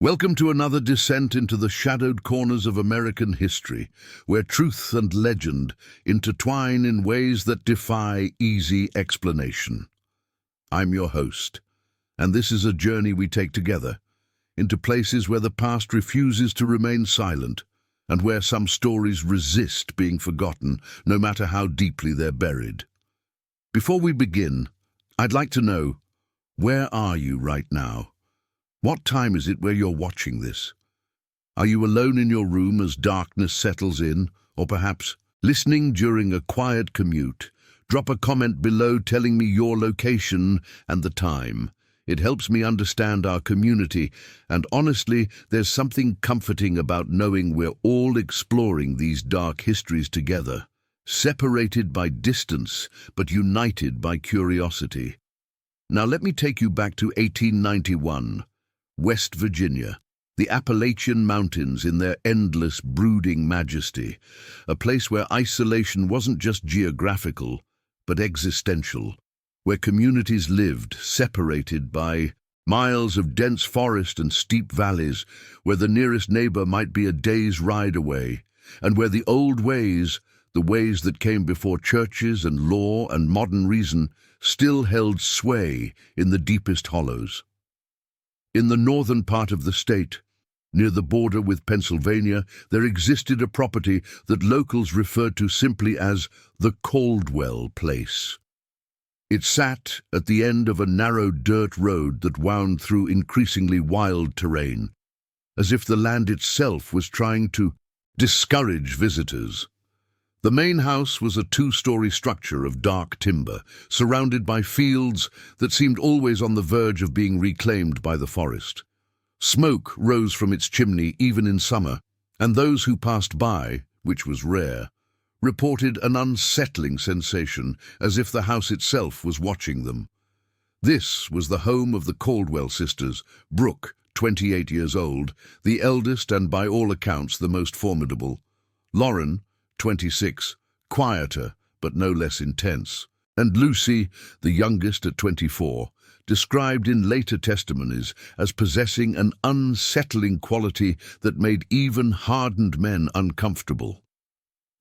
Welcome to another descent into the shadowed corners of American history, where truth and legend intertwine in ways that defy easy explanation. I'm your host, and this is a journey we take together into places where the past refuses to remain silent and where some stories resist being forgotten, no matter how deeply they're buried. Before we begin, I'd like to know, where are you right now? What time is it where you're watching this? Are you alone in your room as darkness settles in, or perhaps listening during a quiet commute? Drop a comment below telling me your location and the time. It helps me understand our community, and honestly, there's something comforting about knowing we're all exploring these dark histories together, separated by distance, but united by curiosity. Now let me take you back to 1891. West Virginia, the Appalachian Mountains in their endless, brooding majesty, a place where isolation wasn't just geographical, but existential, where communities lived separated by miles of dense forest and steep valleys, where the nearest neighbor might be a day's ride away, and where the old ways, the ways that came before churches and law and modern reason, still held sway in the deepest hollows. In the northern part of the state, near the border with Pennsylvania, there existed a property that locals referred to simply as the Caldwell place. It sat at the end of a narrow dirt road that wound through increasingly wild terrain, as if the land itself was trying to discourage visitors. The main house was a two-story structure of dark timber, surrounded by fields that seemed always on the verge of being reclaimed by the forest. Smoke rose from its chimney even in summer, and those who passed by, which was rare, reported an unsettling sensation, as if the house itself was watching them. This was the home of the Caldwell sisters, Brooke, 28 years old, the eldest and by all accounts the most formidable, Lauren, 26, quieter but no less intense, and Lucy, the youngest at 24, described in later testimonies as possessing an unsettling quality that made even hardened men uncomfortable.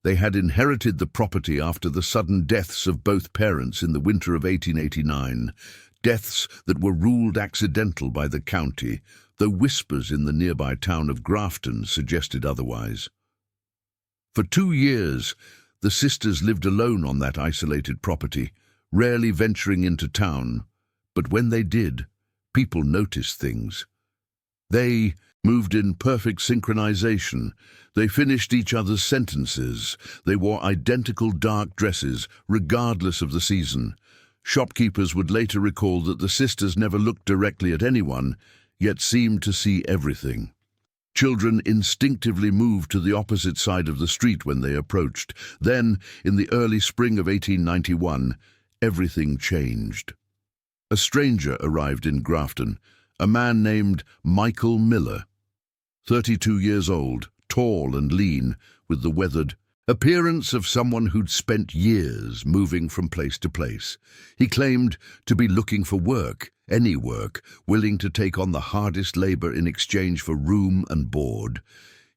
They had inherited the property after the sudden deaths of both parents in the winter of 1889, deaths that were ruled accidental by the county, though whispers in the nearby town of Grafton suggested otherwise. For 2 years, the sisters lived alone on that isolated property, rarely venturing into town, but when they did, people noticed things. They moved in perfect synchronization. They finished each other's sentences. They wore identical dark dresses, regardless of the season. Shopkeepers would later recall that the sisters never looked directly at anyone, yet seemed to see everything. Children instinctively moved to the opposite side of the street when they approached. Then, in the early spring of 1891, everything changed. A stranger arrived in Grafton, a man named Michael Miller, 32 years old, tall and lean, with the weathered appearance of someone who'd spent years moving from place to place. He claimed to be looking for work, any work, willing to take on the hardest labor in exchange for room and board.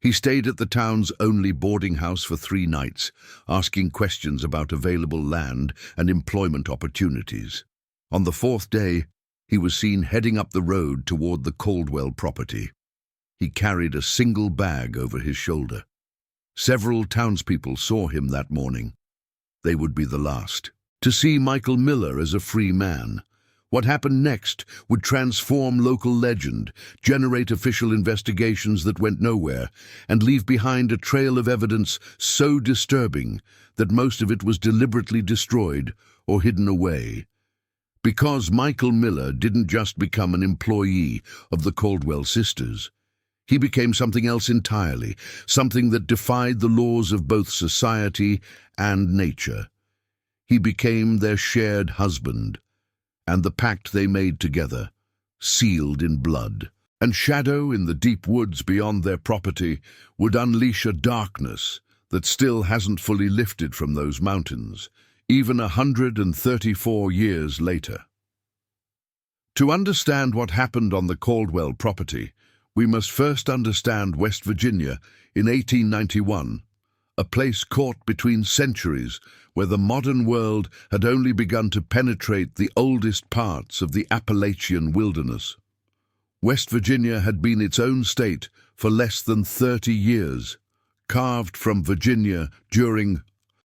He stayed at the town's only boarding house for 3 nights, asking questions about available land and employment opportunities. On the 4th day, he was seen heading up the road toward the Caldwell property. He carried a single bag over his shoulder. Several townspeople saw him that morning. They would be the last to see Michael Miller as a free man. What happened next would transform local legend, generate official investigations that went nowhere, and leave behind a trail of evidence so disturbing that most of it was deliberately destroyed or hidden away. Because Michael Miller didn't just become an employee of the Caldwell sisters. He became something else entirely, something that defied the laws of both society and nature. He became their shared husband, and the pact they made together, sealed in blood. And shadow in the deep woods beyond their property would unleash a darkness that still hasn't fully lifted from those mountains, even 134 years later. To understand what happened on the Caldwell property, We must first understand West Virginia in 1891, a place caught between centuries where the modern world had only begun to penetrate the oldest parts of the Appalachian wilderness. West Virginia had been its own state for less than 30 years, carved from Virginia during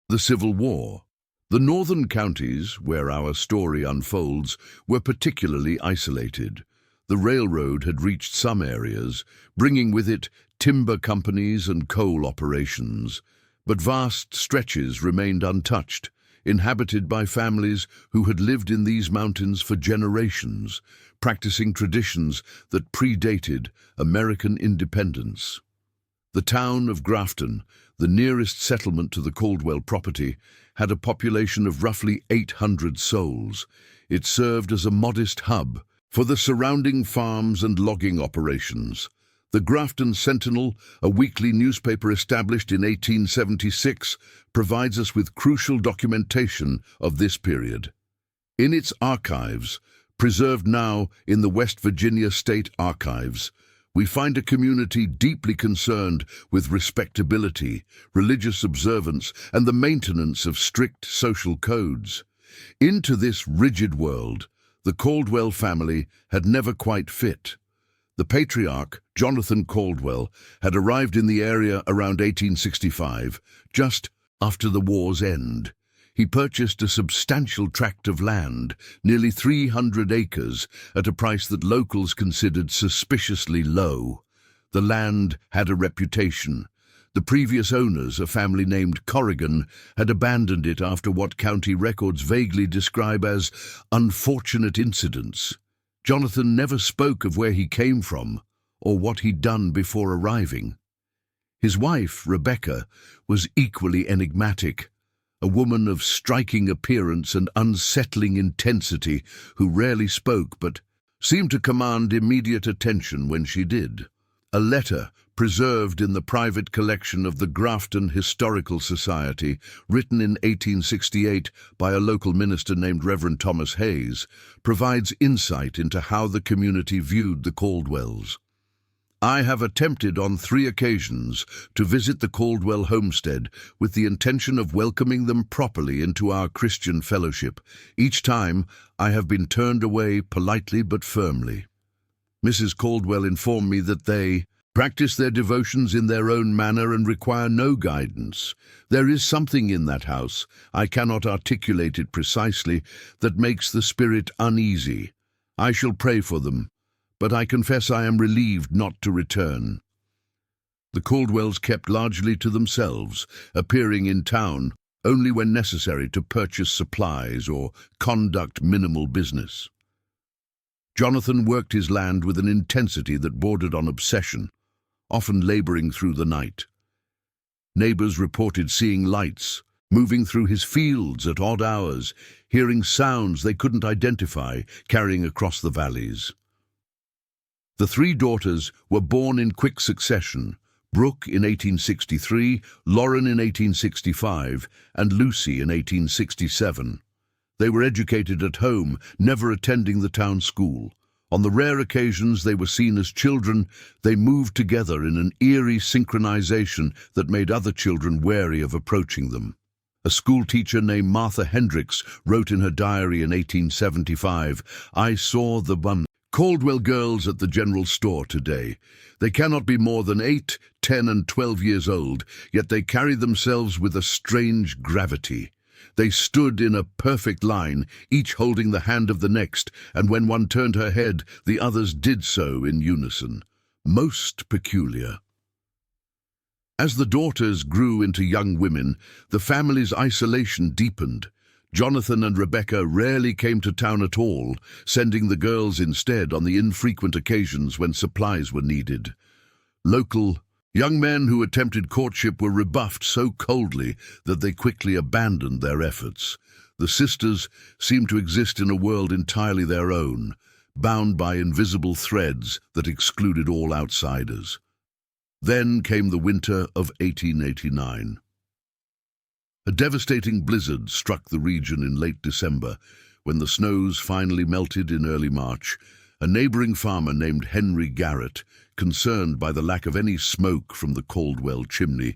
the Civil War. The northern counties, where our story unfolds, were particularly isolated. The railroad had reached some areas, bringing with it timber companies and coal operations, but vast stretches remained untouched, inhabited by families who had lived in these mountains for generations, practicing traditions that predated American independence. The town of Grafton, the nearest settlement to the Caldwell property, had a population of roughly 800 souls. It served as a modest hub for the surrounding farms and logging operations. The Grafton Sentinel, a weekly newspaper established in 1876, provides us with crucial documentation of this period. In its archives, preserved now in the West Virginia State Archives, we find a community deeply concerned with respectability, religious observance, and the maintenance of strict social codes. Into this rigid world, the Caldwell family had never quite fit. The patriarch, Jonathan Caldwell, had arrived in the area around 1865, just after the war's end. He purchased a substantial tract of land, nearly 300 acres, at a price that locals considered suspiciously low. The land had a reputation. The previous owners, a family named Corrigan, had abandoned it after what county records vaguely describe as unfortunate incidents. Jonathan never spoke of where he came from or what he'd done before arriving. His wife, Rebecca, was equally enigmatic, a woman of striking appearance and unsettling intensity who rarely spoke but seemed to command immediate attention when she did. A letter, preserved in the private collection of the Grafton Historical Society, written in 1868 by a local minister named Reverend Thomas Hayes, provides insight into how the community viewed the Caldwells. I have attempted on 3 occasions to visit the Caldwell homestead with the intention of welcoming them properly into our Christian fellowship. Each time, I have been turned away politely but firmly. Mrs. Caldwell informed me that they practice their devotions in their own manner and require no guidance. There is something in that house, I cannot articulate it precisely, that makes the spirit uneasy. I shall pray for them, but I confess I am relieved not to return. The Caldwells kept largely to themselves, appearing in town only when necessary to purchase supplies or conduct minimal business. Jonathan worked his land with an intensity that bordered on obsession, often laboring through the night. Neighbors reported seeing lights, moving through his fields at odd hours, hearing sounds they couldn't identify carrying across the valleys. The 3 daughters were born in quick succession: Brooke in 1863, Lauren in 1865, and Lucy in 1867. They were educated at home, never attending the town school. On the rare occasions they were seen as children, they moved together in an eerie synchronization that made other children wary of approaching them. A schoolteacher named Martha Hendricks wrote in her diary in 1875, "I saw the Caldwell girls at the general store today. They cannot be more than 8, 10, and 12 years old, yet they carry themselves with a strange gravity. They stood in a perfect line, each holding the hand of the next, and when one turned her head, the others did so in unison. Most peculiar." As the daughters grew into young women, the family's isolation deepened. Jonathan and Rebecca rarely came to town at all, sending the girls instead on the infrequent occasions when supplies were needed. Local young men who attempted courtship were rebuffed so coldly that they quickly abandoned their efforts. The sisters seemed to exist in a world entirely their own, bound by invisible threads that excluded all outsiders. Then came the winter of 1889. A devastating blizzard struck the region in late December. When the snows finally melted in early March, A neighboring farmer named Henry Garrett, concerned by the lack of any smoke from the Caldwell chimney,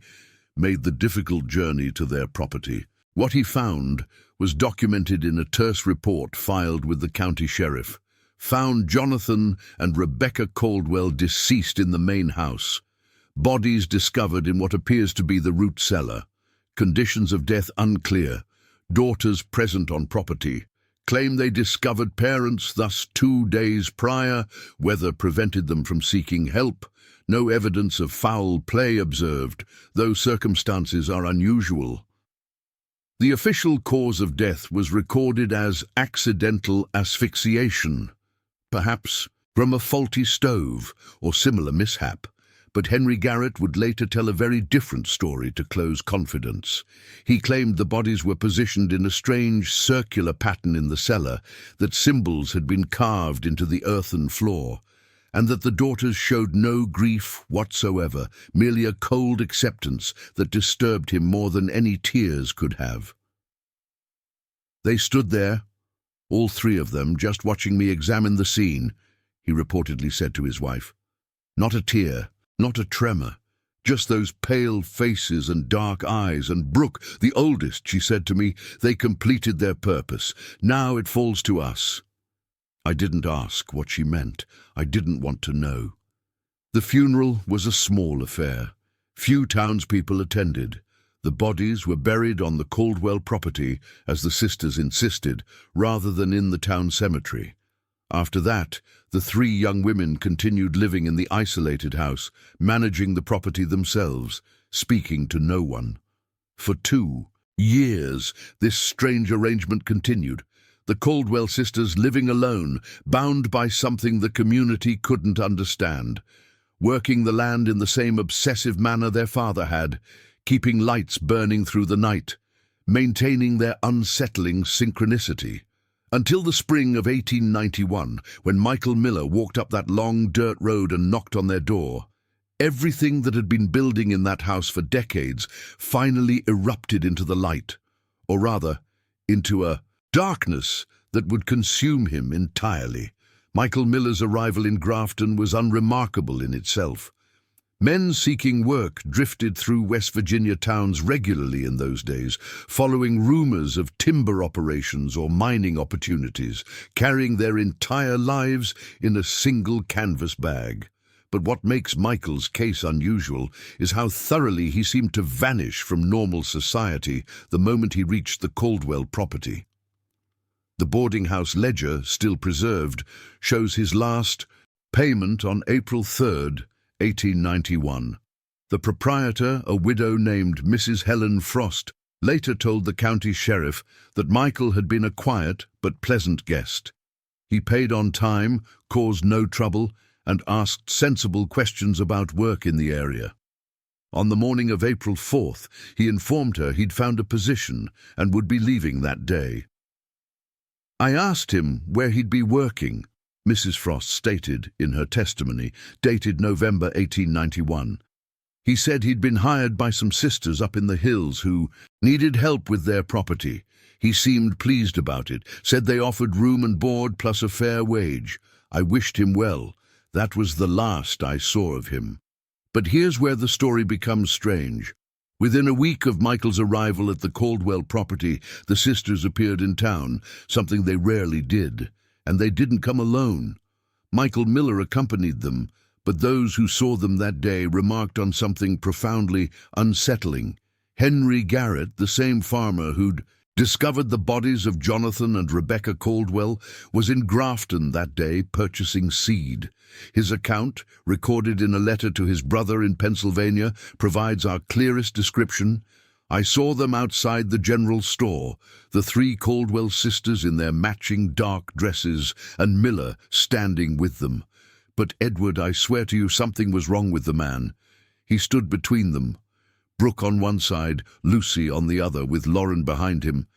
made the difficult journey to their property. What he found was documented in a terse report filed with the county sheriff. Found Jonathan and Rebecca Caldwell deceased in the main house. Bodies discovered in what appears to be the root cellar. Conditions of death unclear. Daughters present on property. Claim they discovered parents thus 2 days prior. Weather prevented them from seeking help. No evidence of foul play observed, though circumstances are unusual. The official cause of death was recorded as accidental asphyxiation, perhaps from a faulty stove or similar mishap. But Henry Garrett would later tell a very different story to close confidence. He claimed the bodies were positioned in a strange circular pattern in the cellar, that symbols had been carved into the earthen floor, and that the daughters showed no grief whatsoever, merely a cold acceptance that disturbed him more than any tears could have. They stood there, all 3 of them, just watching me examine the scene, he reportedly said to his wife. Not a tear. Not a tremor, just those pale faces and dark eyes, and Brooke, the oldest, she said to me, they completed their purpose. Now it falls to us. I didn't ask what she meant. I didn't want to know. The funeral was a small affair. Few townspeople attended. The bodies were buried on the Caldwell property, as the sisters insisted, rather than in the town cemetery. After that, the 3 young women continued living in the isolated house, managing the property themselves, speaking to no one. For 2 years, this strange arrangement continued, the Caldwell sisters living alone, bound by something the community couldn't understand, working the land in the same obsessive manner their father had, keeping lights burning through the night, maintaining their unsettling synchronicity. Until the spring of 1891, when Michael Miller walked up that long dirt road and knocked on their door. Everything that had been building in that house for decades finally erupted into the light, or rather, into a darkness that would consume him entirely. Michael Miller's arrival in Grafton was unremarkable in itself. Men seeking work drifted through West Virginia towns regularly in those days, following rumors of timber operations or mining opportunities, carrying their entire lives in a single canvas bag. But what makes Michael's case unusual is how thoroughly he seemed to vanish from normal society the moment he reached the Caldwell property. The boarding house ledger, still preserved, shows his last payment on April 3rd, 1891. The proprietor, a widow named Mrs. Helen Frost, later told the county sheriff that Michael had been a quiet but pleasant guest. He paid on time, caused no trouble, and asked sensible questions about work in the area. On the morning of April 4th, he informed her he'd found a position and would be leaving that day. I asked him where he'd be working, Mrs. Frost stated in her testimony, dated November 1891. He said he'd been hired by some sisters up in the hills who needed help with their property. He seemed pleased about it, said they offered room and board plus a fair wage. I wished him well. That was the last I saw of him. But here's where the story becomes strange. Within a week of Michael's arrival at the Caldwell property, the sisters appeared in town, something they rarely did. And they didn't come alone. Michael Miller accompanied them, but those who saw them that day remarked on something profoundly unsettling. Henry Garrett, the same farmer who'd discovered the bodies of Jonathan and Rebecca Caldwell, was in Grafton that day purchasing seed. His account, recorded in a letter to his brother in Pennsylvania, provides our clearest description. I saw them outside the general store, the 3 Caldwell sisters in their matching dark dresses, and Miller standing with them. But Edward, I swear to you, something was wrong with the man. He stood between them, Brooke on one side, Lucy on the other, with Lauren behind him,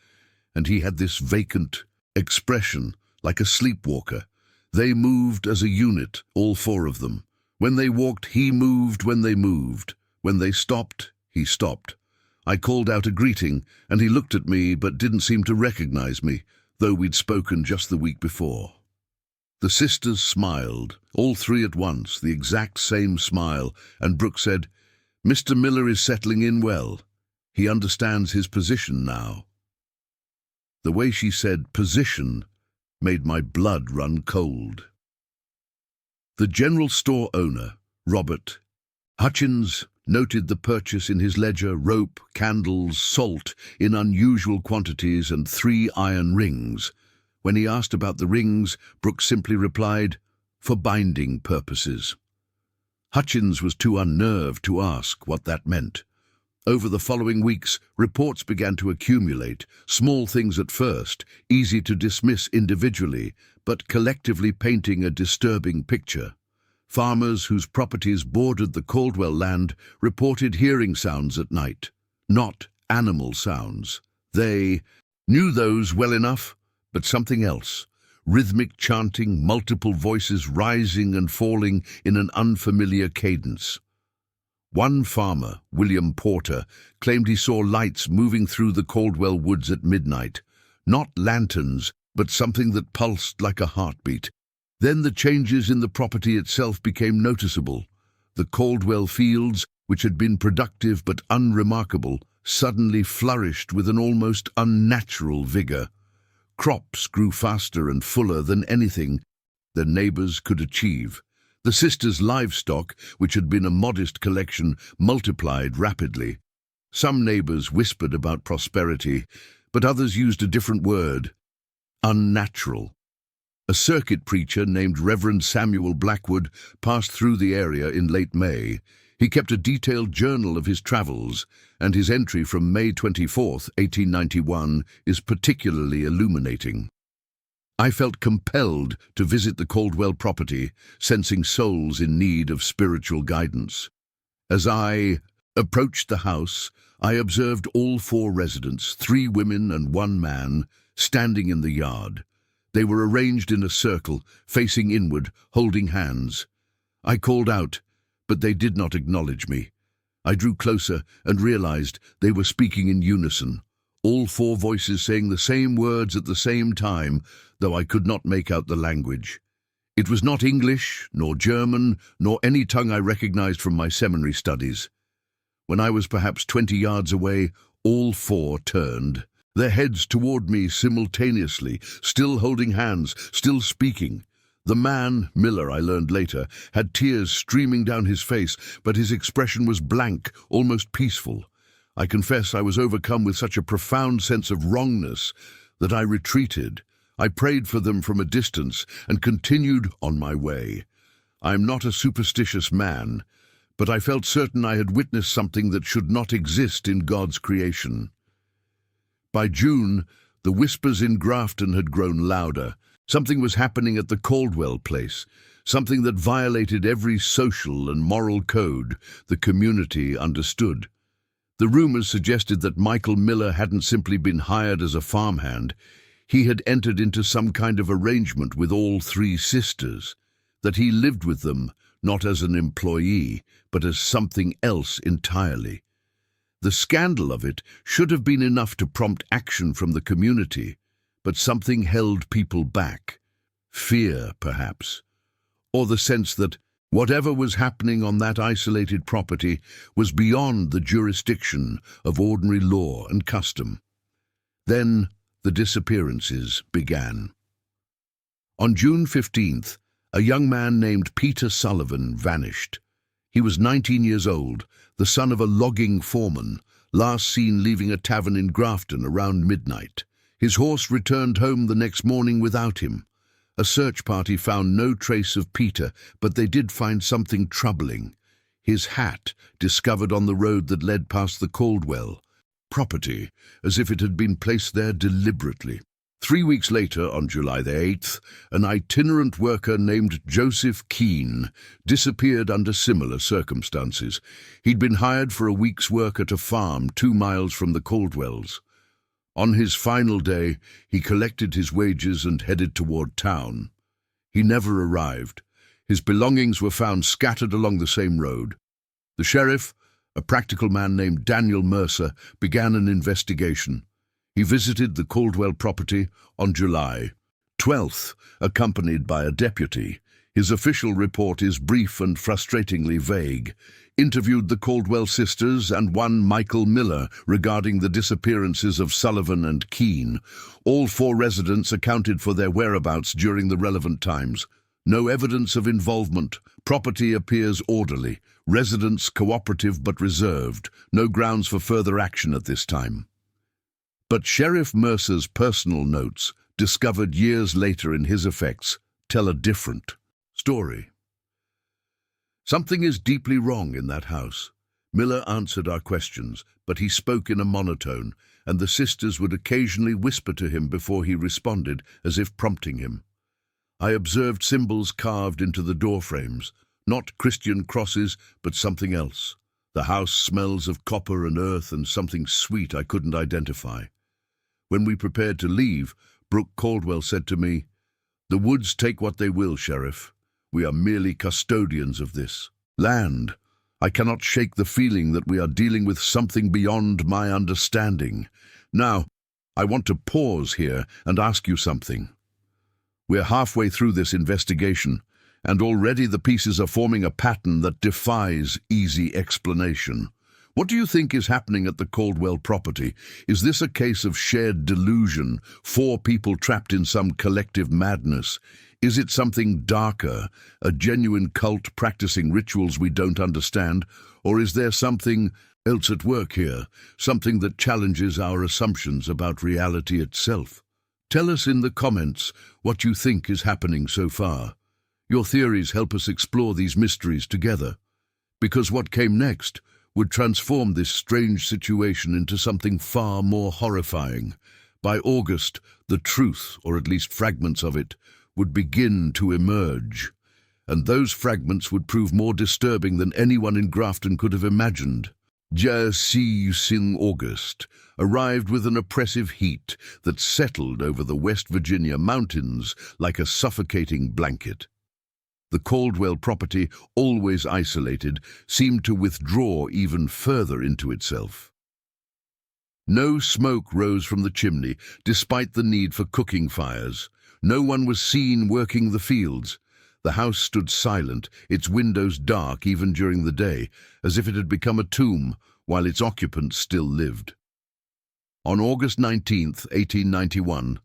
and he had this vacant expression, like a sleepwalker. They moved as a unit, all 4 of them. When they walked, he moved when they moved. When they stopped, he stopped. I called out a greeting, and he looked at me but didn't seem to recognize me, though we'd spoken just the week before. The sisters smiled, all three at once, the exact same smile, and Brooke said, "Mr. Miller is settling in well. He understands his position now." The way she said "position" made my blood run cold. The general store owner, Robert Hutchins, noted the purchase in his ledger: rope, candles, salt in unusual quantities, and 3 iron rings. When he asked about the rings, Brooke simply replied, "For binding purposes." Hutchins was too unnerved to ask what that meant. Over the following weeks, reports began to accumulate, small things at first, easy to dismiss individually, but collectively painting a disturbing picture. Farmers whose properties bordered the Caldwell land reported hearing sounds at night, not animal sounds. They knew those well enough, but something else. Rhythmic chanting, multiple voices rising and falling in an unfamiliar cadence. One farmer, William Porter, claimed he saw lights moving through the Caldwell woods at midnight. Not lanterns, but something that pulsed like a heartbeat. Then the changes in the property itself became noticeable. The Caldwell fields, which had been productive but unremarkable, suddenly flourished with an almost unnatural vigor. Crops grew faster and fuller than anything their neighbors could achieve. The sisters' livestock, which had been a modest collection, multiplied rapidly. Some neighbors whispered about prosperity, but others used a different word: unnatural. A circuit preacher named Reverend Samuel Blackwood passed through the area in late May. He kept a detailed journal of his travels, and his entry from May 24, 1891, is particularly illuminating. "I felt compelled to visit the Caldwell property, sensing souls in need of spiritual guidance. As I approached the house, I observed all 4 residents, 3 women and 1 man, standing in the yard. They were arranged in a circle, facing inward, holding hands. I called out, but they did not acknowledge me. I drew closer and realized they were speaking in unison, all 4 voices saying the same words at the same time, though I could not make out the language. It was not English, nor German, nor any tongue I recognized from my seminary studies. When I was perhaps 20 yards away, all 4 turned, their heads toward me simultaneously, still holding hands, still speaking. The man, Miller, I learned later, had tears streaming down his face, but his expression was blank, almost peaceful. I confess I was overcome with such a profound sense of wrongness that I retreated. I prayed for them from a distance and continued on my way. I am not a superstitious man, but I felt certain I had witnessed something that should not exist in God's creation. By June, the whispers in Grafton had grown louder. Something was happening at the Caldwell place, something that violated every social and moral code the community understood. The rumors suggested that Michael Miller hadn't simply been hired as a farmhand. He had entered into some kind of arrangement with all 3 sisters, that he lived with them not as an employee, but as something else entirely. The scandal of it should have been enough to prompt action from the community, but something held people back. Fear, perhaps, or the sense that whatever was happening on that isolated property was beyond the jurisdiction of ordinary law and custom. Then the disappearances began. On June 15th, a young man named Peter Sullivan vanished. He was 19 years old, the son of a logging foreman, last seen leaving a tavern in Grafton around midnight. His horse returned home the next morning without him. A search party found no trace of Peter, but they did find something troubling. His hat, discovered on the road that led past the Caldwell property, as if it had been placed there deliberately. 3 weeks later, on July the 8th, an itinerant worker named Joseph Keene disappeared under similar circumstances. He'd been hired for a week's work at a farm 2 miles from the Caldwells. On his final day, he collected his wages and headed toward town. He never arrived. His belongings were found scattered along the same road. The sheriff, a practical man named Daniel Mercer, began an investigation. He visited the Caldwell property on July 12th, accompanied by a deputy. His official report is brief and frustratingly vague. Interviewed the Caldwell sisters and one Michael Miller regarding the disappearances of Sullivan and Keene. All 4 residents accounted for their whereabouts during the relevant times. No evidence of involvement. Property appears orderly. Residents cooperative but reserved. No grounds for further action at this time. But Sheriff Mercer's personal notes, discovered years later in his effects, tell a different story. Something is deeply wrong in that house. Miller answered our questions, but he spoke in a monotone, and the sisters would occasionally whisper to him before he responded, as if prompting him. I observed symbols carved into the door frames, not Christian crosses, but something else. The house smells of copper and earth and something sweet I couldn't identify. When we prepared to leave, Brooke Caldwell said to me, "The woods take what they will, Sheriff. We are merely custodians of this land. I cannot shake the feeling that we are dealing with something beyond my understanding. Now, I want to pause here and ask you something. We're halfway through this investigation, and already the pieces are forming a pattern that defies easy explanation. What do you think is happening at the Caldwell property? Is this a case of shared delusion, 4 people trapped in some collective madness? Is it something darker, a genuine cult practicing rituals we don't understand? Or is there something else at work here, something that challenges our assumptions about reality itself? Tell us in the comments what you think is happening so far. Your theories help us explore these mysteries together, because what came next would transform this strange situation into something far more horrifying. By August, the truth, or at least fragments of it, would begin to emerge, and those fragments would prove more disturbing than anyone in Grafton could have imagined. Sing August arrived with an oppressive heat that settled over the West Virginia mountains like a suffocating blanket. The Caldwell property, always isolated, seemed to withdraw even further into itself. No smoke rose from the chimney, despite the need for cooking fires. No one was seen working the fields. The house stood silent, its windows dark even during the day, as if it had become a tomb, while its occupants still lived. On August 19th, 1891,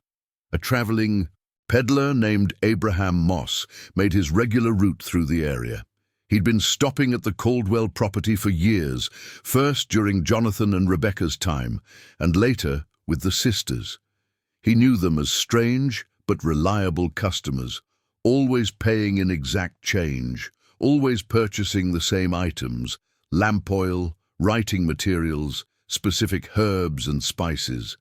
a traveling peddler named Abraham Moss made his regular route through the area. He'd been stopping at the Caldwell property for years, first during Jonathan and Rebecca's time, and later with the sisters. He knew them as strange but reliable customers, always paying in exact change, always purchasing the same items: lamp oil, writing materials, specific herbs and spices.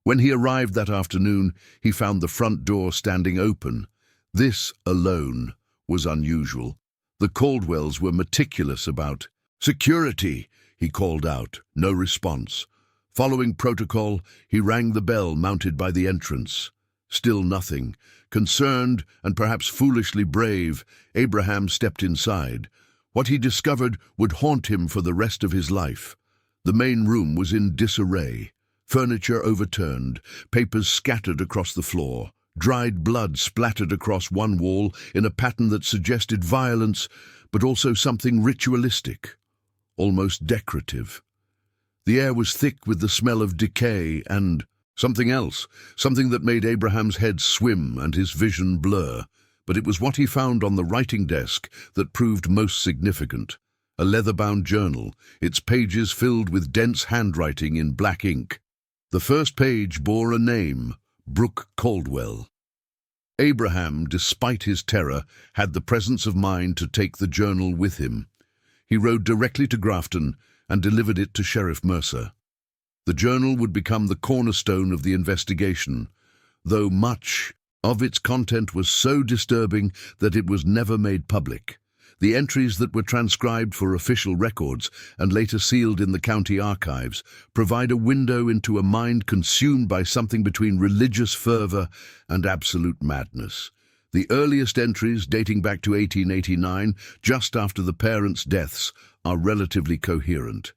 When he arrived that afternoon, he found the front door standing open. This alone was unusual. The Caldwells were meticulous about security, he called out. No response. Following protocol, he rang the bell mounted by the entrance. Still nothing. Concerned and perhaps foolishly brave, Abraham stepped inside. What he discovered would haunt him for the rest of his life. The main room was in disarray. Furniture overturned, papers scattered across the floor, dried blood splattered across one wall in a pattern that suggested violence, but also something ritualistic, almost decorative. The air was thick with the smell of decay and something else, something that made Abraham's head swim and his vision blur. But it was what he found on the writing desk that proved most significant. A leather-bound journal, its pages filled with dense handwriting in black ink. The first page bore a name: Brooke Caldwell. Abraham, despite his terror, had the presence of mind to take the journal with him. He rode directly to Grafton and delivered it to Sheriff Mercer. The journal would become the cornerstone of the investigation, though much of its content was so disturbing that it was never made public. The entries that were transcribed for official records and later sealed in the county archives provide a window into a mind consumed by something between religious fervor and absolute madness. The earliest entries, dating back to 1889, just after the parents' deaths, are relatively coherent.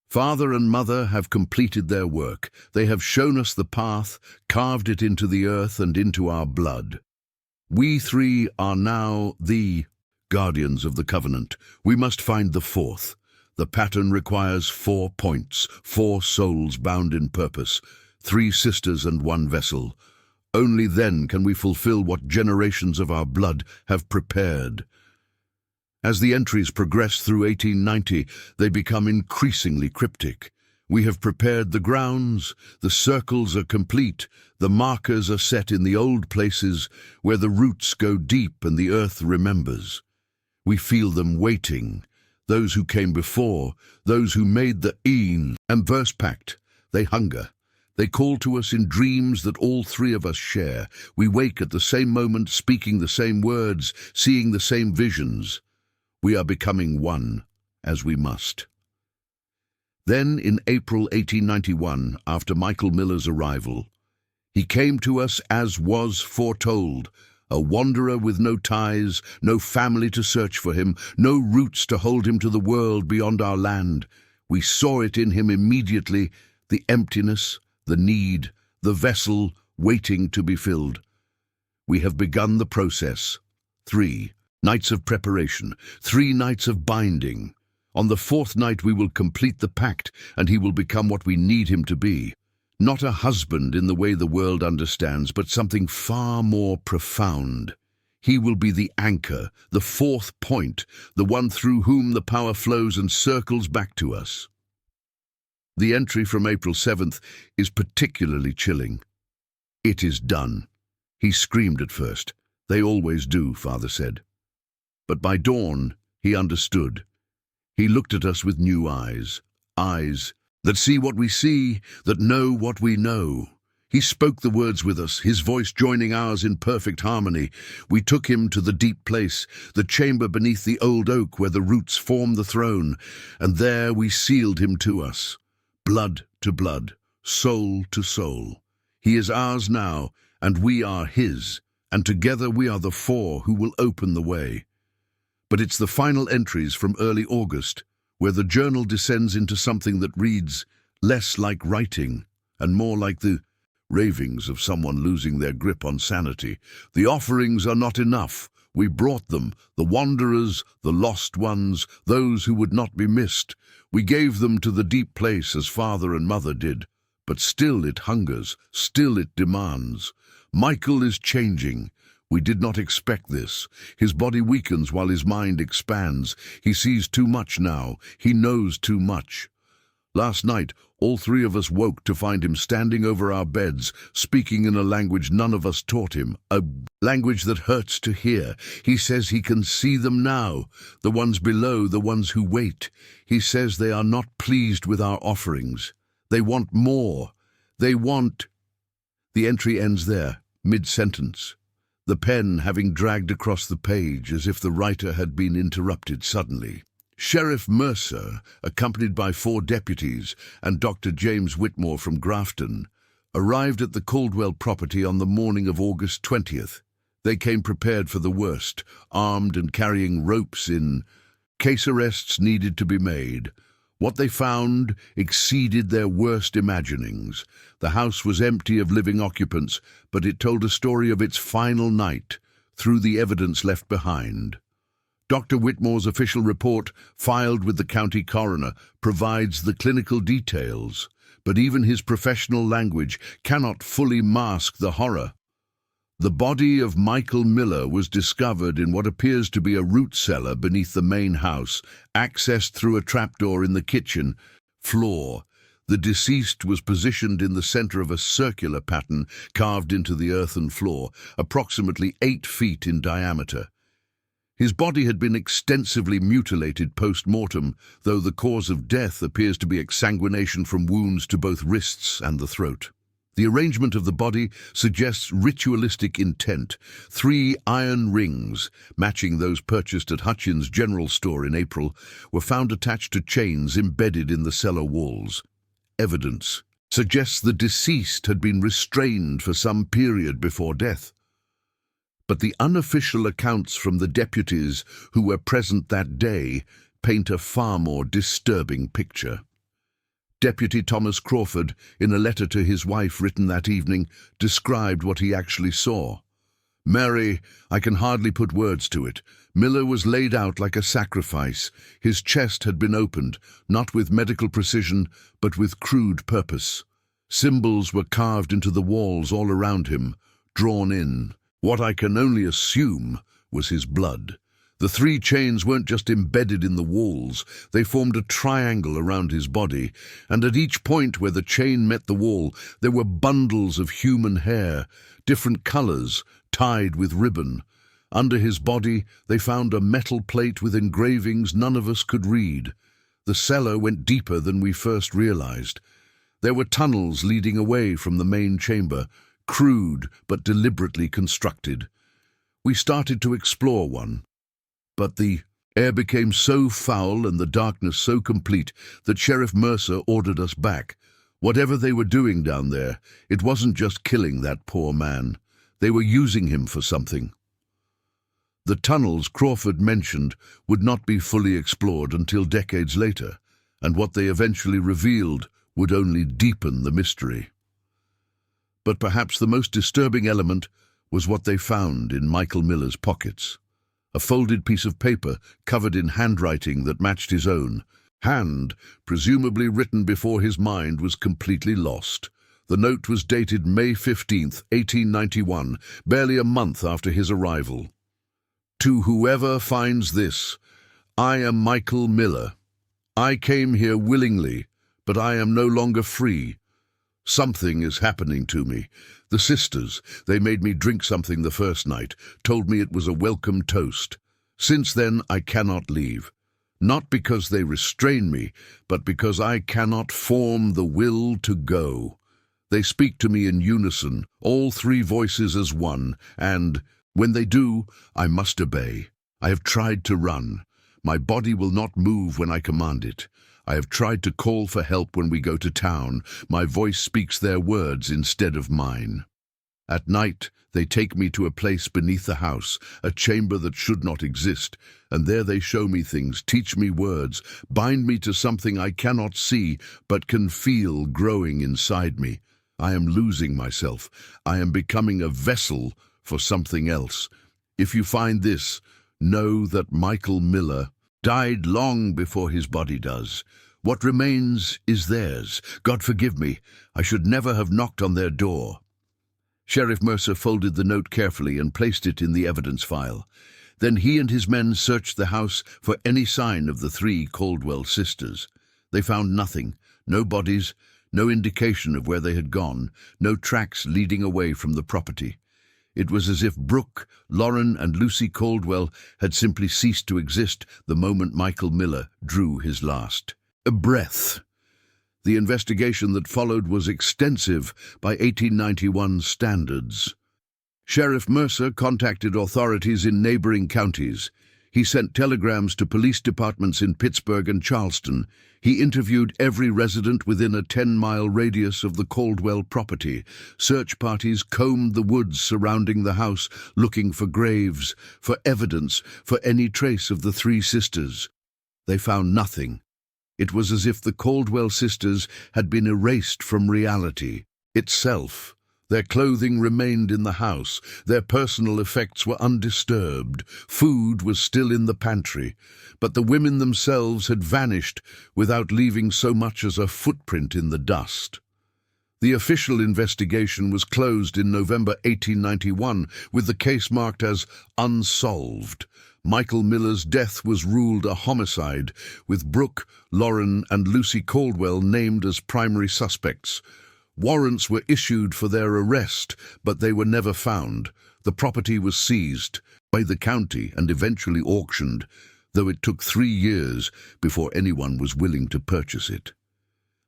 Father and Mother have completed their work. They have shown us the path, carved it into the earth and into our blood. We three are now the guardians of the covenant. We must find the fourth. The pattern requires 4 points, 4 souls bound in purpose, 3 sisters and 1 vessel. Only then can we fulfill what generations of our blood have prepared. As the entries progress through 1890, they become increasingly cryptic. We have prepared the grounds, the circles are complete, the markers are set in the old places where the roots go deep and the earth remembers. We feel them waiting, those who came before, those who made the and verse pact. They hunger. They call to us in dreams that all 3 of us share. We wake at the same moment, speaking the same words, seeing the same visions. We are becoming one, as we must. Then, in April 1891, after Michael Miller's arrival, he came to us as was foretold, a wanderer with no ties, no family to search for him, no roots to hold him to the world beyond our land. We saw it in him immediately, the emptiness, the need, the vessel waiting to be filled. We have begun the process. 3 nights of preparation, 3 nights of binding. On the 4th night we will complete the pact, and he will become what we need him to be. Not a husband in the way the world understands, but something far more profound. He will be the anchor, the 4th point, the one through whom the power flows and circles back to us. The entry from April 7th is particularly chilling. It is done. He screamed at first. They always do, Father said. But by dawn, he understood. He looked at us with new eyes, eyes that see what we see, that know what we know. He spoke the words with us, his voice joining ours in perfect harmony. We took him to the deep place, the chamber beneath the old oak where the roots form the throne, and there we sealed him to us, blood to blood, soul to soul. He is ours now, and we are his, and together we are the 4 who will open the way. But it's the final entries from early August, where the journal descends into something that reads less like writing and more like the ravings of someone losing their grip on sanity. The offerings are not enough. We brought them, the wanderers, the lost ones, those who would not be missed. We gave them to the deep place as Father and Mother did. But still it hungers, still it demands. Michael is changing. We did not expect this. His body weakens while his mind expands. He sees too much now. He knows too much. Last night, all 3 of us woke to find him standing over our beds, speaking in a language none of us taught him, a language that hurts to hear. He says he can see them now, the ones below, the ones who wait. He says they are not pleased with our offerings. They want more. They want... The entry ends there, mid-sentence, the pen having dragged across the page as if the writer had been interrupted suddenly. Sheriff Mercer, accompanied by 4 deputies and Dr. James Whitmore from Grafton, arrived at the Caldwell property on the morning of August 20th. They came prepared for the worst, armed and carrying ropes in case arrests needed to be made. What they found exceeded their worst imaginings. The house was empty of living occupants, but it told a story of its final night through the evidence left behind. Dr. Whitmore's official report, filed with the county coroner, provides the clinical details, but even his professional language cannot fully mask the horror. The body of Michael Miller was discovered in what appears to be a root cellar beneath the main house, accessed through a trapdoor in the kitchen floor. The deceased was positioned in the center of a circular pattern carved into the earthen floor, approximately 8 feet in diameter. His body had been extensively mutilated post-mortem, though the cause of death appears to be exsanguination from wounds to both wrists and the throat. The arrangement of the body suggests ritualistic intent. 3 iron rings, matching those purchased at Hutchins' General Store in April, were found attached to chains embedded in the cellar walls. Evidence suggests the deceased had been restrained for some period before death. But the unofficial accounts from the deputies who were present that day paint a far more disturbing picture. Deputy Thomas Crawford, in a letter to his wife written that evening, described what he actually saw. "Mary, I can hardly put words to it. Miller was laid out like a sacrifice. His chest had been opened, not with medical precision, but with crude purpose. Symbols were carved into the walls all around him, drawn in. What I can only assume was his blood. The 3 chains weren't just embedded in the walls, they formed a triangle around his body, and at each point where the chain met the wall, there were bundles of human hair, different colors, tied with ribbon. Under his body, they found a metal plate with engravings none of us could read. The cellar went deeper than we first realized. There were tunnels leading away from the main chamber, crude but deliberately constructed. We started to explore one. But the air became so foul and the darkness so complete that Sheriff Mercer ordered us back. Whatever they were doing down there, it wasn't just killing that poor man. They were using him for something. The tunnels Crawford mentioned would not be fully explored until decades later, and what they eventually revealed would only deepen the mystery. But perhaps the most disturbing element was what they found in Michael Miller's pockets. A folded piece of paper covered in handwriting that matched his own. Hand, presumably written before his mind was completely lost. The note was dated May 15th, 1891, barely a month after his arrival. "To whoever finds this, I am Michael Miller. I came here willingly, but I am no longer free. Something is happening to me. The sisters, they made me drink something the first night, told me it was a welcome toast. Since then, I cannot leave. Not because they restrain me, but because I cannot form the will to go. They speak to me in unison, all 3 voices as one, and when they do, I must obey. I have tried to run. My body will not move when I command it. I have tried to call for help when we go to town. My voice speaks their words instead of mine. At night, they take me to a place beneath the house, a chamber that should not exist, and there they show me things, teach me words, bind me to something I cannot see but can feel growing inside me. I am losing myself. I am becoming a vessel for something else. If you find this, know that Michael Miller died long before his body does. What remains is theirs. God forgive me, I should never have knocked on their door." Sheriff Mercer folded the note carefully and placed it in the evidence file. Then he and his men searched the house for any sign of the 3 Caldwell sisters. They found nothing, no bodies, no indication of where they had gone, no tracks leading away from the property. It was as if Brooke, Lauren, and Lucy Caldwell had simply ceased to exist the moment Michael Miller drew his last breath. The investigation that followed was extensive by 1891 standards. Sheriff Mercer contacted authorities in neighboring counties. He sent telegrams to police departments in Pittsburgh and Charleston. He interviewed every resident within a 10-mile radius of the Caldwell property. Search parties combed the woods surrounding the house, looking for graves, for evidence, for any trace of the 3 sisters. They found nothing. It was as if the Caldwell sisters had been erased from reality itself. Their clothing remained in the house. Their personal effects were undisturbed. Food was still in the pantry. But the women themselves had vanished without leaving so much as a footprint in the dust. The official investigation was closed in November 1891, with the case marked as unsolved. Michael Miller's death was ruled a homicide, with Brooke, Lauren, and Lucy Caldwell named as primary suspects. Warrants were issued for their arrest, but they were never found. The property was seized by the county and eventually auctioned, though it took 3 years before anyone was willing to purchase it.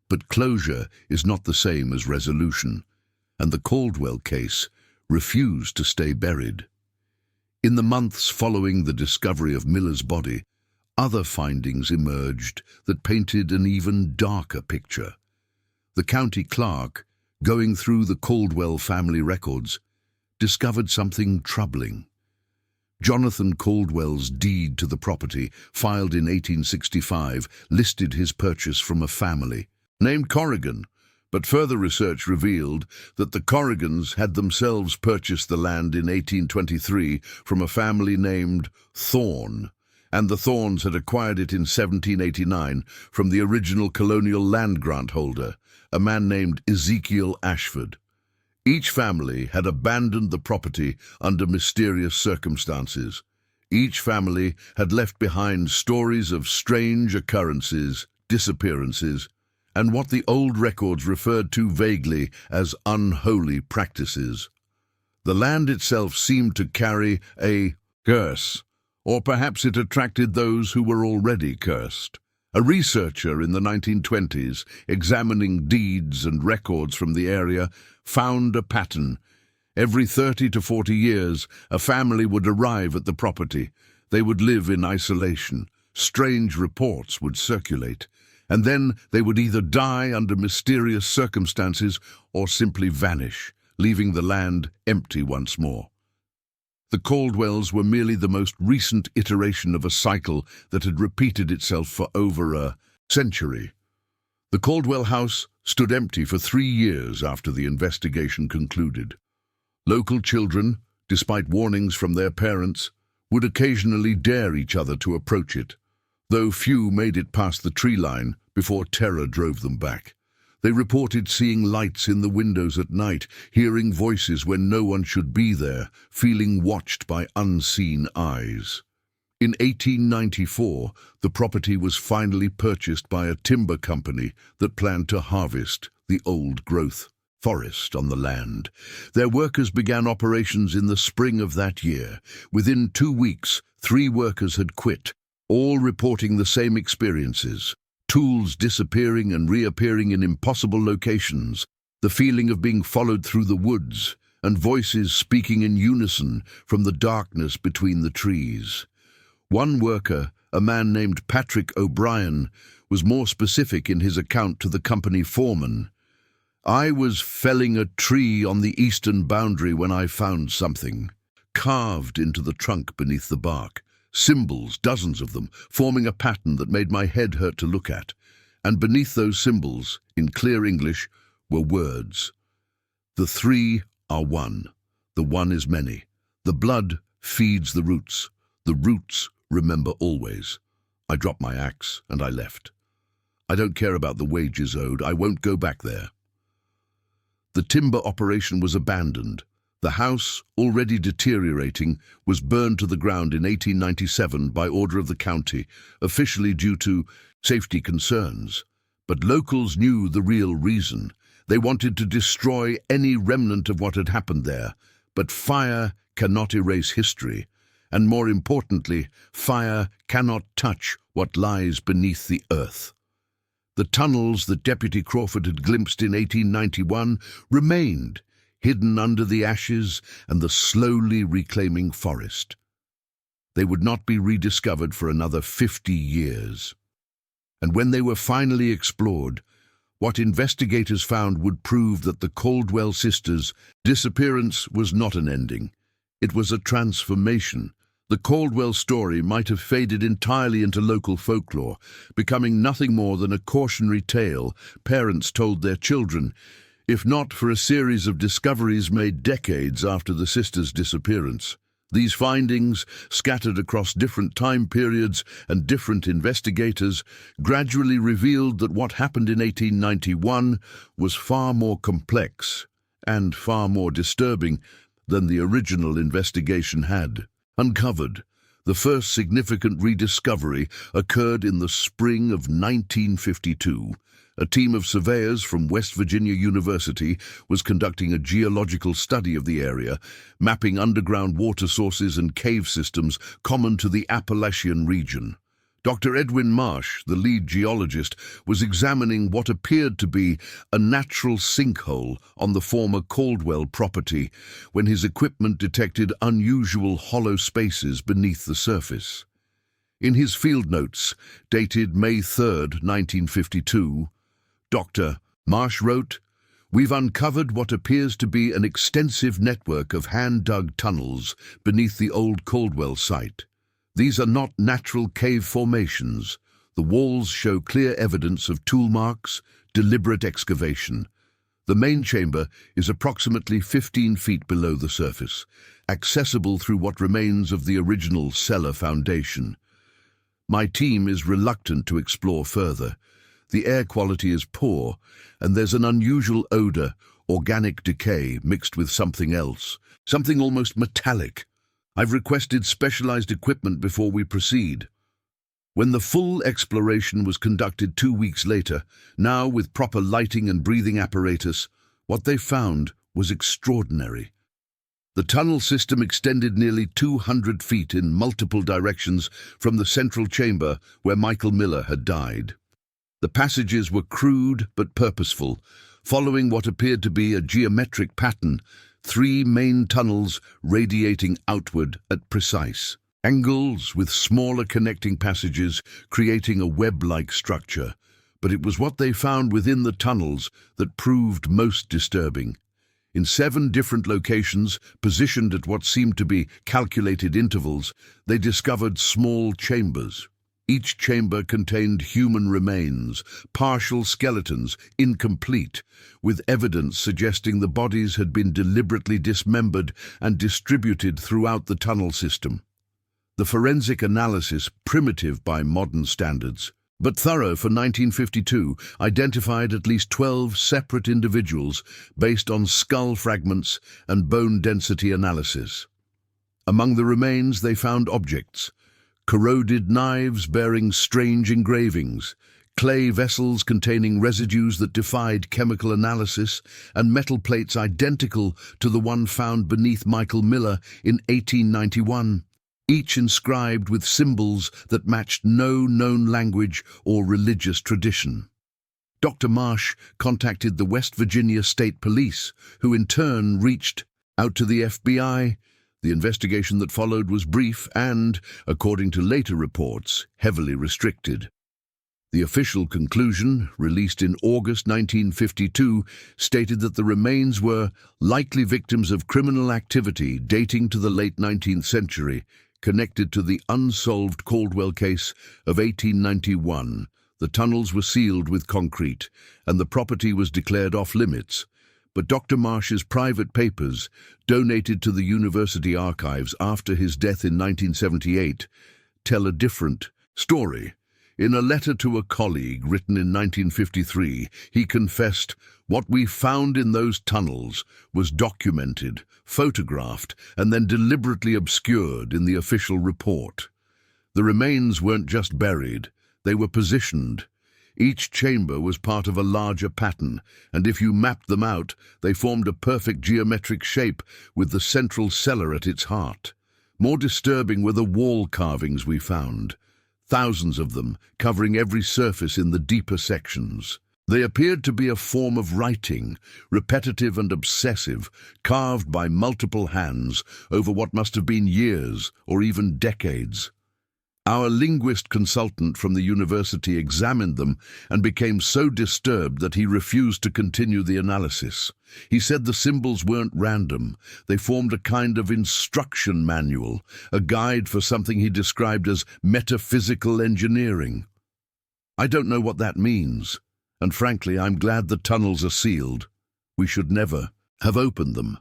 But closure is not the same as resolution, and the Caldwell case refused to stay buried. In the months following the discovery of Miller's body, other findings emerged that painted an even darker picture. The county clerk, going through the Caldwell family records, discovered something troubling. Jonathan Caldwell's deed to the property, filed in 1865, listed his purchase from a family. named Corrigan, but further research revealed that the Corrigans had themselves purchased the land in 1823 from a family named Thorne, and the Thornes had acquired it in 1789 from the original colonial land grant holder, a man named Ezekiel Ashford. Each family had abandoned the property under mysterious circumstances. Each family had left behind stories of strange occurrences, disappearances, and what the old records referred to vaguely as unholy practices. The land itself seemed to carry a curse, or perhaps it attracted those who were already cursed. A researcher in the 1920s, examining deeds and records from the area, found a pattern. Every 30 to 40 years, a family would arrive at the property. They would live in isolation. Strange reports would circulate, and then they would either die under mysterious circumstances or simply vanish, leaving the land empty once more. The Caldwells were merely the most recent iteration of a cycle that had repeated itself for over a century. The Caldwell house stood empty for 3 years after the investigation concluded. Local children, despite warnings from their parents, would occasionally dare each other to approach it, though few made it past the tree line before terror drove them back. They reported seeing lights in the windows at night, hearing voices when no one should be there, feeling watched by unseen eyes. In 1894, the property was finally purchased by a timber company that planned to harvest the old-growth forest on the land. Their workers began operations in the spring of that year. Within 2 weeks, 3 workers had quit, all reporting the same experiences. Tools disappearing and reappearing in impossible locations, the feeling of being followed through the woods, and voices speaking in unison from the darkness between the trees. One worker, a man named Patrick O'Brien, was more specific in his account to the company foreman. "I was felling a tree on the eastern boundary when I found something, carved into the trunk beneath the bark. Symbols, dozens of them, forming a pattern that made my head hurt to look at. And beneath those symbols, in clear English, were words. The 3 are one. The one is many. The blood feeds the roots. The roots remember always." I dropped my axe and I left. I don't care about the wages owed. I won't go back there. The timber operation was abandoned. The house, already deteriorating, was burned to the ground in 1897 by order of the county, officially due to safety concerns. But locals knew the real reason. They wanted to destroy any remnant of what had happened there. But fire cannot erase history. And more importantly, fire cannot touch what lies beneath the earth. The tunnels that Deputy Crawford had glimpsed in 1891 remained, hidden under the ashes and the slowly reclaiming forest. They would not be rediscovered for another 50 years. And when they were finally explored, what investigators found would prove that the Caldwell sisters' disappearance was not an ending. It was a transformation. The Caldwell story might have faded entirely into local folklore, becoming nothing more than a cautionary tale parents told their children, if not for a series of discoveries made decades after the sisters' disappearance. These findings, scattered across different time periods and different investigators, gradually revealed that what happened in 1891 was far more complex and far more disturbing than the original investigation had uncovered. The first significant rediscovery occurred in the spring of 1952. A team of surveyors from West Virginia University was conducting a geological study of the area, mapping underground water sources and cave systems common to the Appalachian region. Dr. Edwin Marsh, the lead geologist, was examining what appeared to be a natural sinkhole on the former Caldwell property when his equipment detected unusual hollow spaces beneath the surface. In his field notes, dated May 3, 1952, Dr. Marsh wrote, "We've uncovered what appears to be an extensive network of hand-dug tunnels beneath the old Caldwell site. These are not natural cave formations. The walls show clear evidence of tool marks, deliberate excavation. The main chamber is approximately 15 feet below the surface, accessible through what remains of the original cellar foundation. My team is reluctant to explore further. The air quality is poor, and there's an unusual odor, organic decay mixed with something else, something almost metallic. I've requested specialized equipment before we proceed. When the full exploration was conducted 2 weeks later, now with proper lighting and breathing apparatus, what they found was extraordinary. The tunnel system extended nearly 200 feet in multiple directions from the central chamber where Michael Miller had died. The passages were crude but purposeful, following what appeared to be a geometric pattern, 3 main tunnels radiating outward at precise angles with smaller connecting passages creating a web-like structure. But it was what they found within the tunnels that proved most disturbing. In 7 different locations, positioned at what seemed to be calculated intervals, they discovered small chambers. Each chamber contained human remains, partial skeletons, incomplete, with evidence suggesting the bodies had been deliberately dismembered and distributed throughout the tunnel system. The forensic analysis, primitive by modern standards, but thorough for 1952, identified at least 12 separate individuals based on skull fragments and bone density analysis. Among the remains they found objects: corroded knives bearing strange engravings, clay vessels containing residues that defied chemical analysis, and metal plates identical to the one found beneath Michael Miller in 1891. Each inscribed with symbols that matched no known language or religious tradition. Dr. Marsh contacted the West Virginia State Police, who in turn reached out to the FBI. The investigation that followed was brief and, according to later reports, heavily restricted. The official conclusion, released in August 1952, stated that the remains were likely victims of criminal activity dating to the late 19th century, connected to the unsolved Caldwell case of 1891. The tunnels were sealed with concrete, and the property was declared off-limits. But Dr. Marsh's private papers, donated to the university archives after his death in 1978, tell a different story. In a letter to a colleague written in 1953, he confessed, "What we found in those tunnels was documented, photographed, and then deliberately obscured in the official report. The remains weren't just buried, they were positioned. Each chamber was part of a larger pattern, and if you mapped them out, they formed a perfect geometric shape with the central cellar at its heart. More disturbing were the wall carvings we found. Thousands of them, covering every surface in the deeper sections. They appeared to be a form of writing, repetitive and obsessive, carved by multiple hands over what must have been years or even decades. Our linguist consultant from the university examined them and became so disturbed that he refused to continue the analysis. He said the symbols weren't random. They formed a kind of instruction manual, a guide for something he described as metaphysical engineering. I don't know what that means, and frankly, I'm glad the tunnels are sealed. We should never have opened them.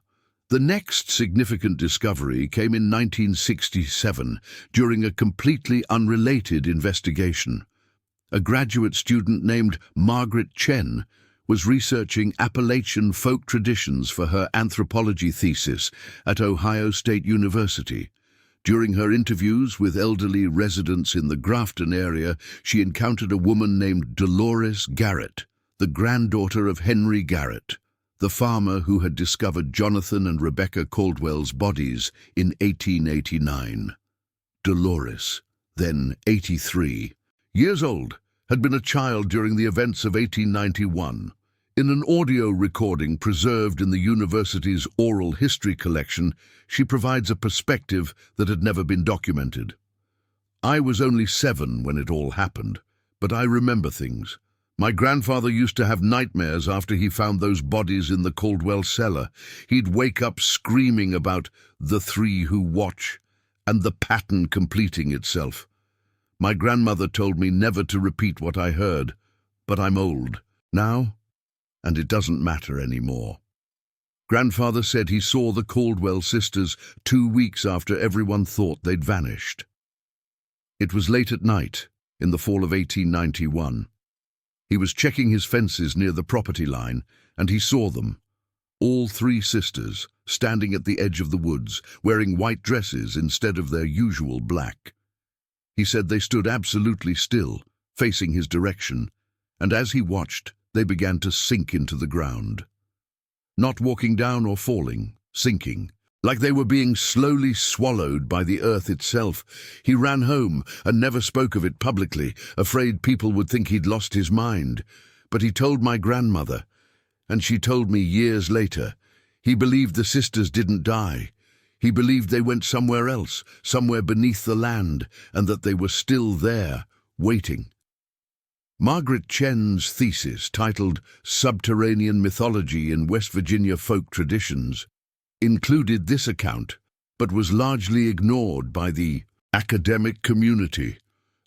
The next significant discovery came in 1967 during a completely unrelated investigation. A graduate student named Margaret Chen was researching Appalachian folk traditions for her anthropology thesis at Ohio State University. During her interviews with elderly residents in the Grafton area, she encountered a woman named Dolores Garrett, the granddaughter of Henry Garrett, the farmer who had discovered Jonathan and Rebecca Caldwell's bodies in 1889. Dolores, then 83 years old, had been a child during the events of 1891. In an audio recording preserved in the university's oral history collection, she provides a perspective that had never been documented. "I was only 7 when it all happened, but I remember things. My grandfather used to have nightmares after he found those bodies in the Caldwell cellar. He'd wake up screaming about the 3 who watch and the pattern completing itself. My grandmother told me never to repeat what I heard, but I'm old now, and it doesn't matter anymore. Grandfather said he saw the Caldwell sisters 2 weeks after everyone thought they'd vanished. It was late at night, in the fall of 1891. He was checking his fences near the property line, and he saw them, all 3 sisters, standing at the edge of the woods, wearing white dresses instead of their usual black. He said they stood absolutely still, facing his direction, and as he watched, they began to sink into the ground. Not walking down or falling, sinking, like they were being slowly swallowed by the earth itself. He ran home and never spoke of it publicly, afraid people would think he'd lost his mind. But he told my grandmother, and she told me years later, he believed the sisters didn't die. He believed they went somewhere else, somewhere beneath the land, and that they were still there, waiting. Margaret Chen's thesis, titled Subterranean Mythology in West Virginia Folk Traditions, included this account, but was largely ignored by the academic community.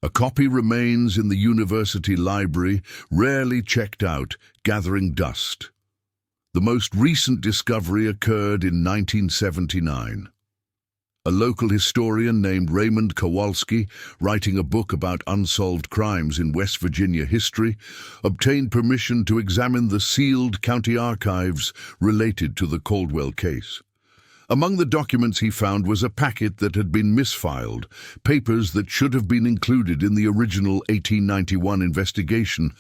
A copy remains in the university library, rarely checked out, gathering dust. The most recent discovery occurred in 1979. A local historian named Raymond Kowalski, writing a book about unsolved crimes in West Virginia history, obtained permission to examine the sealed county archives related to the Caldwell case. Among the documents he found was a packet that had been misfiled, papers that should have been included in the original 1891 investigation,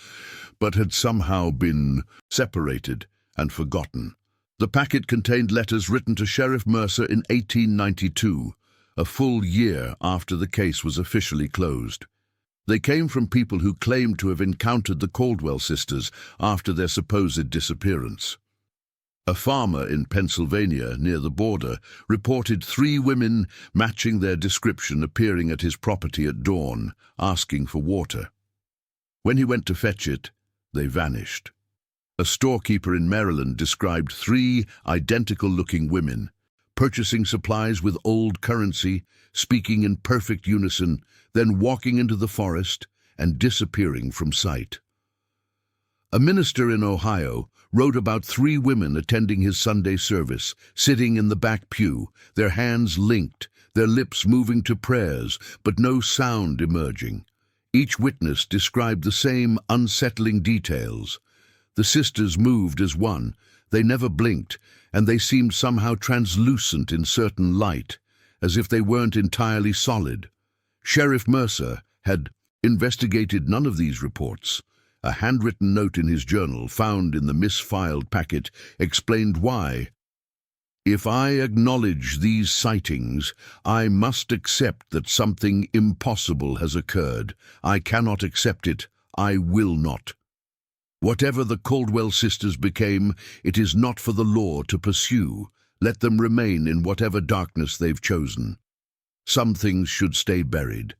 but had somehow been separated and forgotten. The packet contained letters written to Sheriff Mercer in 1892, a full year after the case was officially closed. They came from people who claimed to have encountered the Caldwell sisters after their supposed disappearance. A farmer in Pennsylvania, near the border, reported 3 women matching their description appearing at his property at dawn, asking for water. When he went to fetch it, they vanished. A storekeeper in Maryland described 3 identical-looking women, purchasing supplies with old currency, speaking in perfect unison, then walking into the forest and disappearing from sight. A minister in Ohio wrote about 3 women attending his Sunday service, sitting in the back pew, their hands linked, their lips moving to prayers, but no sound emerging. Each witness described the same unsettling details. The sisters moved as one, they never blinked, and they seemed somehow translucent in certain light, as if they weren't entirely solid. Sheriff Mercer had investigated none of these reports. A handwritten note in his journal, found in the misfiled packet, explained why. If I acknowledge these sightings, I must accept that something impossible has occurred. I cannot accept it. I will not. Whatever the Caldwell sisters became, it is not for the law to pursue. Let them remain in whatever darkness they've chosen. Some things should stay buried.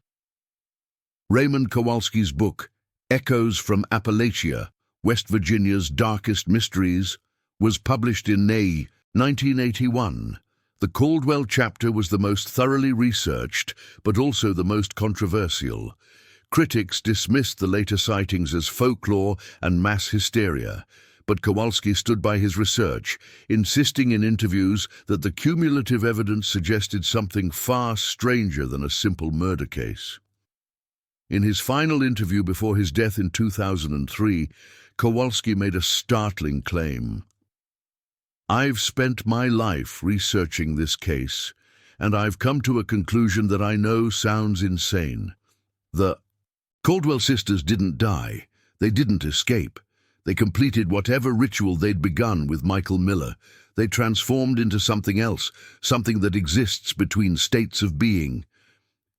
Raymond Kowalski's book, Echoes from Appalachia, West Virginia's Darkest Mysteries, was published in May 1981. The Caldwell chapter was the most thoroughly researched, but also the most controversial. Critics dismissed the later sightings as folklore and mass hysteria, but Kowalski stood by his research, insisting in interviews that the cumulative evidence suggested something far stranger than a simple murder case. In his final interview before his death in 2003, Kowalski made a startling claim. I've spent my life researching this case, and I've come to a conclusion that I know sounds insane. The Caldwell sisters didn't die. They didn't escape. They completed whatever ritual they'd begun with Michael Miller. They transformed into something else, something that exists between states of being.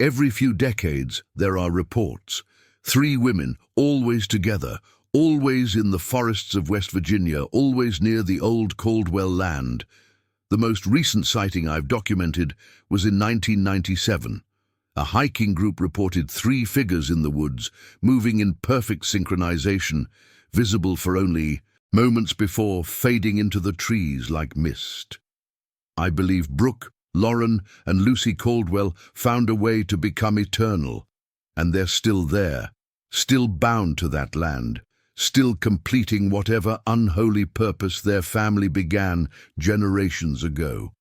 Every few decades, there are reports. 3 women, always together, always in the forests of West Virginia, always near the old Caldwell land. The most recent sighting I've documented was in 1997. A hiking group reported 3 figures in the woods, moving in perfect synchronization, visible for only moments before fading into the trees like mist. I believe Brooke, Lauren, and Lucy Caldwell found a way to become eternal. And they're still there, still bound to that land, still completing whatever unholy purpose their family began generations ago.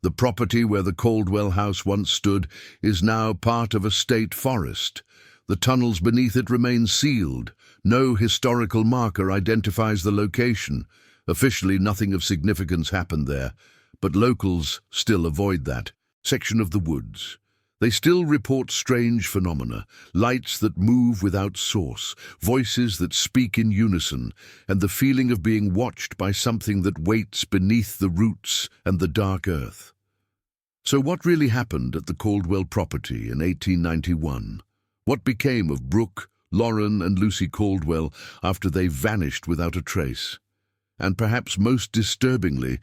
The property where the Caldwell house once stood is now part of a state forest. The tunnels beneath it remain sealed. No historical marker identifies the location. Officially, nothing of significance happened there, but locals still avoid that section of the woods. They still report strange phenomena, lights that move without source, voices that speak in unison, and the feeling of being watched by something that waits beneath the roots and the dark earth. So what really happened at the Caldwell property in 1891? What became of Brooke, Lauren, and Lucy Caldwell after they vanished without a trace? And perhaps most disturbingly,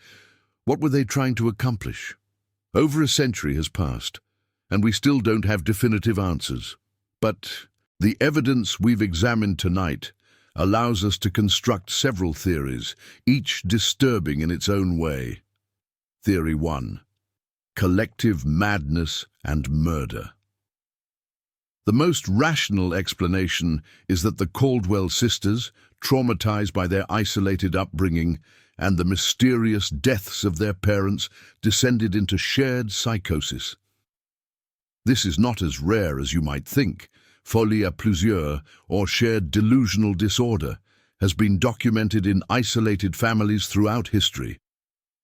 what were they trying to accomplish? Over a century has passed, and we still don't have definitive answers. But the evidence we've examined tonight allows us to construct several theories, each disturbing in its own way. Theory 1. Collective madness and murder. The most rational explanation is that the Caldwell sisters, traumatized by their isolated upbringing and the mysterious deaths of their parents, descended into shared psychosis. This is not as rare as you might think. Folie à plusieurs, or shared delusional disorder, has been documented in isolated families throughout history.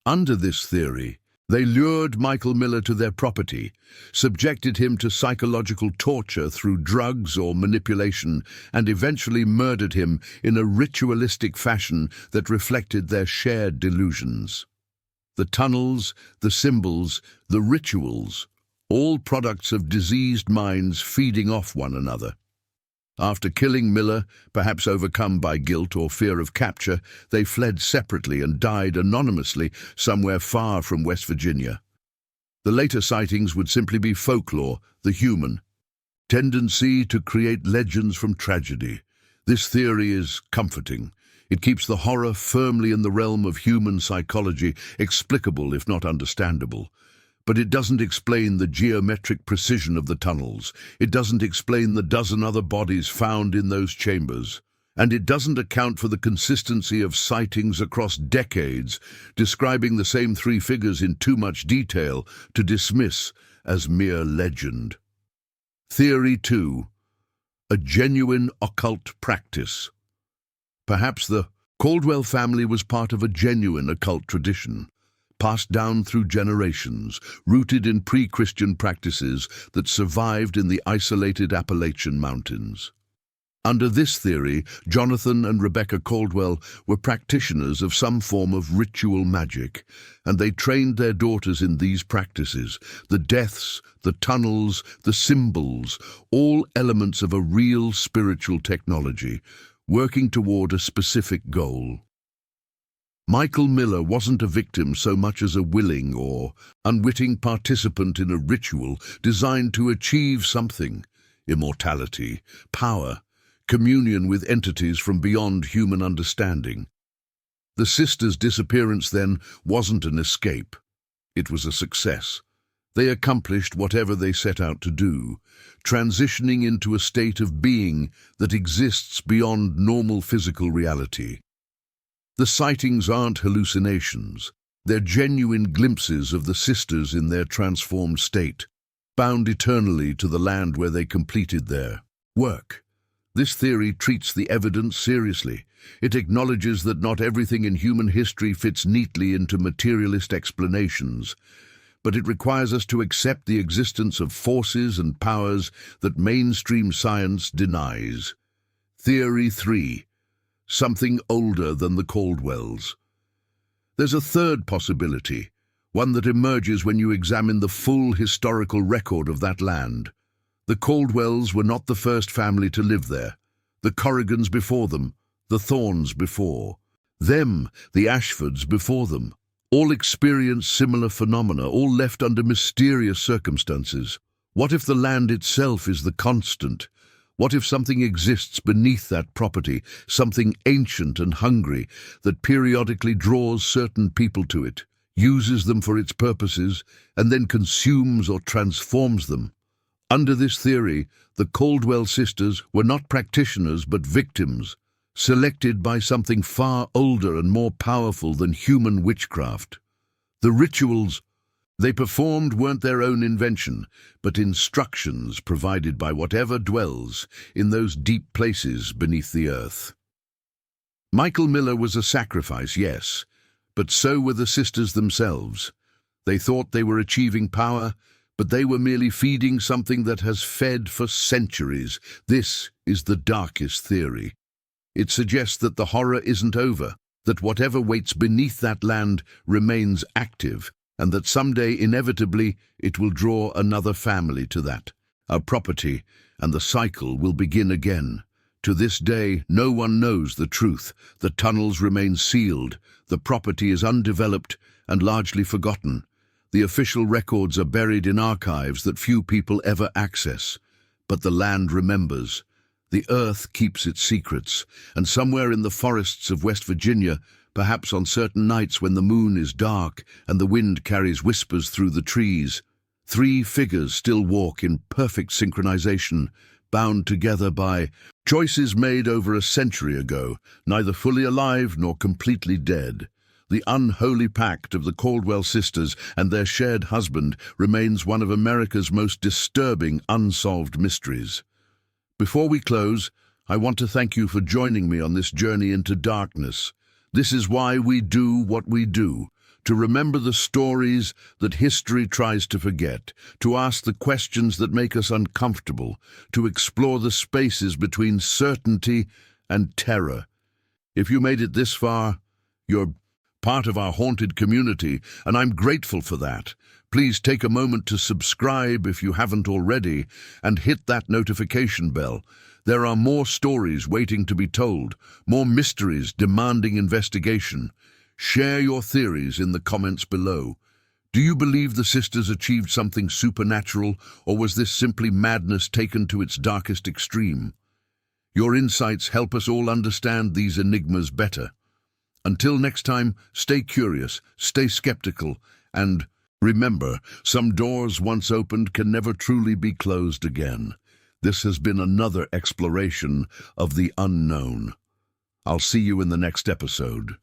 Under this theory, they lured Michael Miller to their property, subjected him to psychological torture through drugs or manipulation, and eventually murdered him in a ritualistic fashion that reflected their shared delusions. The tunnels, the symbols, the rituals, all products of diseased minds feeding off one another. After killing Miller, perhaps overcome by guilt or fear of capture, they fled separately and died anonymously somewhere far from West Virginia. The later sightings would simply be folklore, the human tendency to create legends from tragedy. This theory is comforting. It keeps the horror firmly in the realm of human psychology, explicable if not understandable. But it doesn't explain the geometric precision of the tunnels. It doesn't explain the dozen other bodies found in those chambers. And it doesn't account for the consistency of sightings across decades, describing the same three figures in too much detail to dismiss as mere legend. Theory 2. A genuine occult practice. Perhaps the Caldwell family was part of a genuine occult tradition, passed down through generations, rooted in pre-Christian practices that survived in the isolated Appalachian Mountains. Under this theory, Jonathan and Rebecca Caldwell were practitioners of some form of ritual magic, and they trained their daughters in these practices, the deaths, the tunnels, the symbols, all elements of a real spiritual technology, working toward a specific goal. Michael Miller wasn't a victim so much as a willing or unwitting participant in a ritual designed to achieve something: immortality, power, communion with entities from beyond human understanding. The sisters' disappearance, then, wasn't an escape. It was a success. They accomplished whatever they set out to do, transitioning into a state of being that exists beyond normal physical reality. The sightings aren't hallucinations. They're genuine glimpses of the sisters in their transformed state, bound eternally to the land where they completed their work. This theory treats the evidence seriously. It acknowledges that not everything in human history fits neatly into materialist explanations, but it requires us to accept the existence of forces and powers that mainstream science denies. Theory 3. Something older than the Caldwells. There's a third possibility, one that emerges when you examine the full historical record of that land. The Caldwells were not the first family to live there. The Corrigans before them, the Thorns before them, the Ashfords before them, all experienced similar phenomena, all left under mysterious circumstances. What if the land itself is the constant? What if something exists beneath that property, something ancient and hungry, that periodically draws certain people to it, uses them for its purposes, and then consumes or transforms them? Under this theory, the Caldwell sisters were not practitioners but victims, selected by something far older and more powerful than human witchcraft. The rituals they performed weren't their own invention, but instructions provided by whatever dwells in those deep places beneath the earth. Michael Miller was a sacrifice, yes, but so were the sisters themselves. They thought they were achieving power, but they were merely feeding something that has fed for centuries. This is the darkest theory. It suggests that the horror isn't over, that whatever waits beneath that land remains active, and that someday, inevitably, it will draw another family to that, a property, and the cycle will begin again. To this day, no one knows the truth. The tunnels remain sealed, the property is undeveloped and largely forgotten. The official records are buried in archives that few people ever access. But the land remembers. The earth keeps its secrets, and somewhere in the forests of West Virginia, perhaps on certain nights when the moon is dark and the wind carries whispers through the trees, 3 figures still walk in perfect synchronization, bound together by choices made over a century ago, neither fully alive nor completely dead. The unholy pact of the Caldwell sisters and their shared husband remains one of America's most disturbing unsolved mysteries. Before we close, I want to thank you for joining me on this journey into darkness. This is why we do what we do, to remember the stories that history tries to forget, to ask the questions that make us uncomfortable, to explore the spaces between certainty and terror. If you made it this far, you're part of our haunted community, and I'm grateful for that. Please take a moment to subscribe if you haven't already, and hit that notification bell. There are more stories waiting to be told, more mysteries demanding investigation. Share your theories in the comments below. Do you believe the sisters achieved something supernatural, or was this simply madness taken to its darkest extreme? Your insights help us all understand these enigmas better. Until next time, stay curious, stay skeptical, and remember, some doors once opened can never truly be closed again. This has been another exploration of the unknown. I'll see you in the next episode.